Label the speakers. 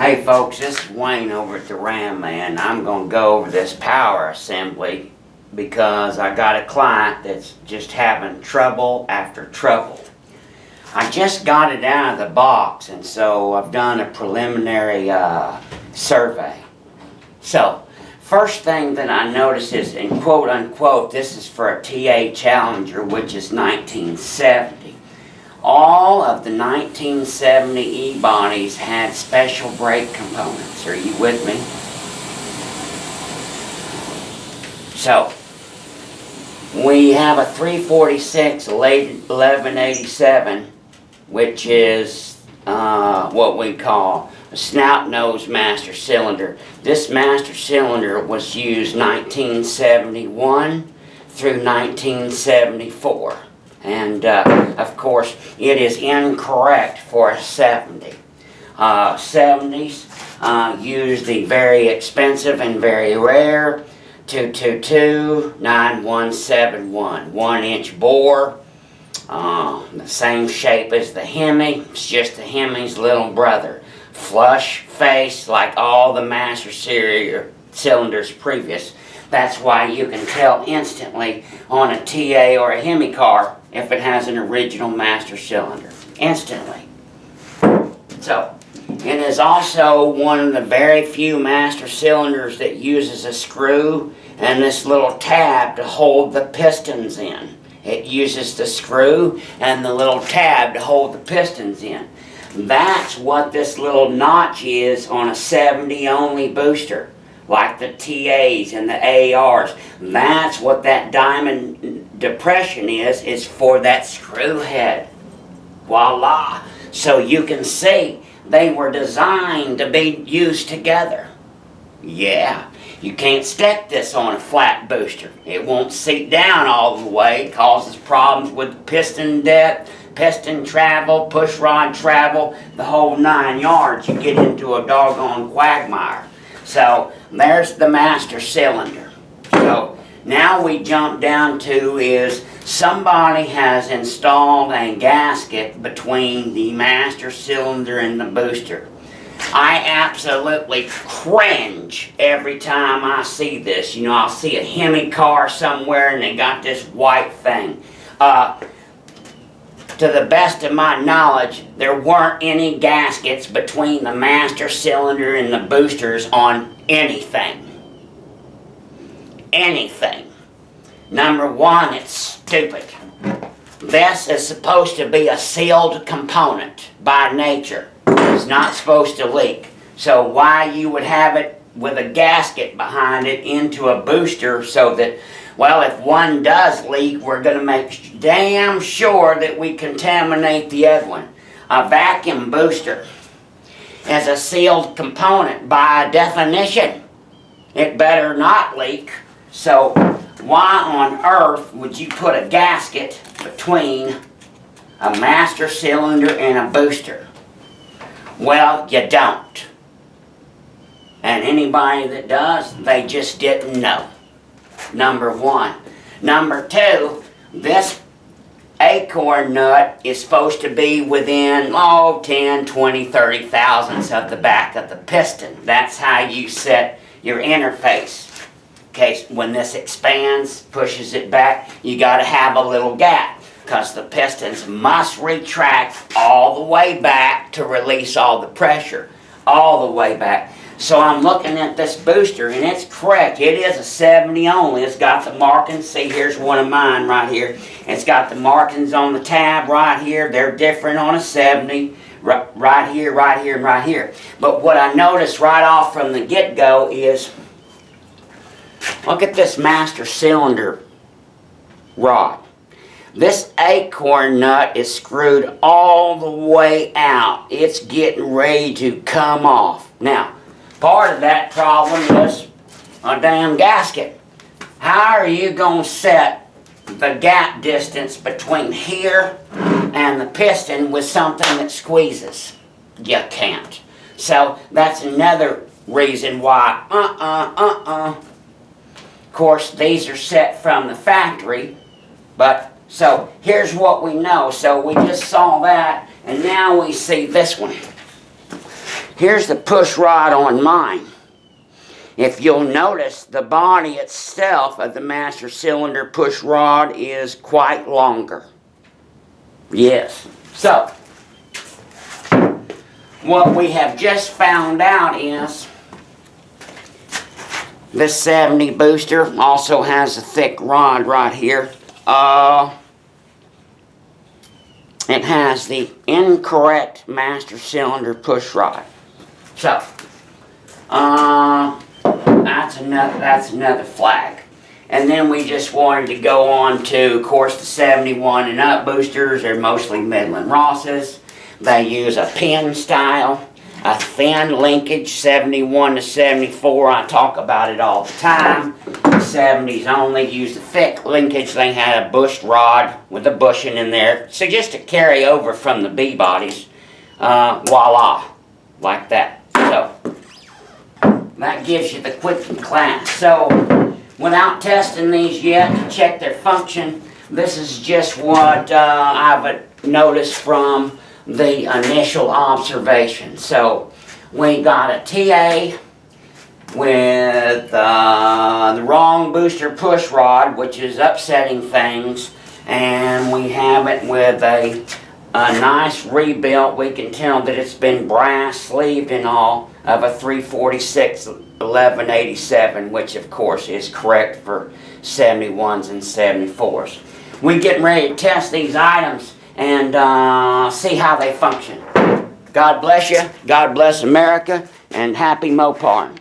Speaker 1: Hey folks, this is Wayne over at the Ram Man. I'm going to go over this power assembly because I got a client that's just having trouble after trouble. I just got it out of the box, and so I've done a preliminary survey. So, first thing that I notice is, in quote unquote, this is for a TA Challenger, which is 1970. All of the 1970 E-bodies had special brake components. Are you with me? So, we have a 346 1187, which is what we call a snout nose master cylinder. This master cylinder was used 1971 through 1974. And of course, it is incorrect for a 70. 70s use the very expensive and very rare 222-9171, 1-inch bore, the same shape as the Hemi. It's just the Hemi's little brother. Flush face like all the master cylinders previous. That's why you can tell instantly on a TA or a Hemi car if it has an original master cylinder. Instantly. So, it is also one of the very few master cylinders that uses a screw and this little tab to hold the pistons in. It uses the screw and the little tab to hold the pistons in. That's what this little notch is on a 70 only booster, like the TAs and the ARs. That's what that diamond depression is for that screw head. Voila! So you can see they were designed to be used together. Yeah, you can't stick this on a flat booster. It won't seat down all the way. It causes problems with piston depth, piston travel, push rod travel, the whole 9 yards. You get into a doggone quagmire. So there's the master cylinder. So now we jump down to is somebody has installed a gasket between the master cylinder and the booster. I absolutely cringe every time I see this. You know, I'll see a Hemi car somewhere and they got this white thing. To the best of my knowledge, there weren't any gaskets between the master cylinder and the boosters on anything. Anything. Number one, it's stupid. This is supposed to be a sealed component by nature. It's not supposed to leak. So why you would have it with a gasket behind it into a booster so that, well, if one does leak, we're going to make damn sure that we contaminate the other one. A vacuum booster is a sealed component by definition. It better not leak. So why on earth would you put a gasket between a master cylinder and a booster? Well, you don't. And anybody that does, they just didn't know. Number one. Number two, this acorn nut is supposed to be within, 10, 20, 30 thousandths of the back of the piston. That's how you set your interface. Okay, when this expands, pushes it back, you got to have a little gap because the pistons must retract all the way back to release all the pressure, all the way back. So I'm looking at this booster and it's correct. It is a 70 only. It's got the markings. See, here's one of mine right here. It's got the markings on the tab right here. They're different on a 70. Right here, right here, and right here. But what I noticed right off from the get-go is, look at this master cylinder rod. This acorn nut is screwed all the way out. It's getting ready to come off. Now, part of that problem is a damn gasket. How are you going to set the gap distance between here and the piston with something that squeezes? You can't. So that's another reason why, Of course, these are set from the factory, but so here's what we know. So we just saw that, and now we see this one. Here's the push rod on mine. If you'll notice, the body itself of the master cylinder push rod is quite longer. Yes. So, what we have just found out is this 70 booster also has a thick rod right here. It has the incorrect master cylinder push rod. So, that's another flag. And then we just wanted to go on to, of course, the 71 and up boosters. They're mostly Midland Rosses. They use a pin style, a thin linkage, 71 to 74. I talk about it all the time. The 70s only use a thick linkage. They had a bushed rod with a bushing in there. So just to carry over from the B bodies, voila, like that. So that gives you the quick and class. So without testing these yet to check their function, this is just what I've noticed from the initial observation. So we got a TA with the wrong booster push rod, which is upsetting things, and we have it with a nice rebuilt. We can tell that it's been brass sleeved and all, of a 346 1187, which of course is correct for 71s and 74s. We're getting ready to test these items and see how they function. God bless you, God bless America, and happy Moparing.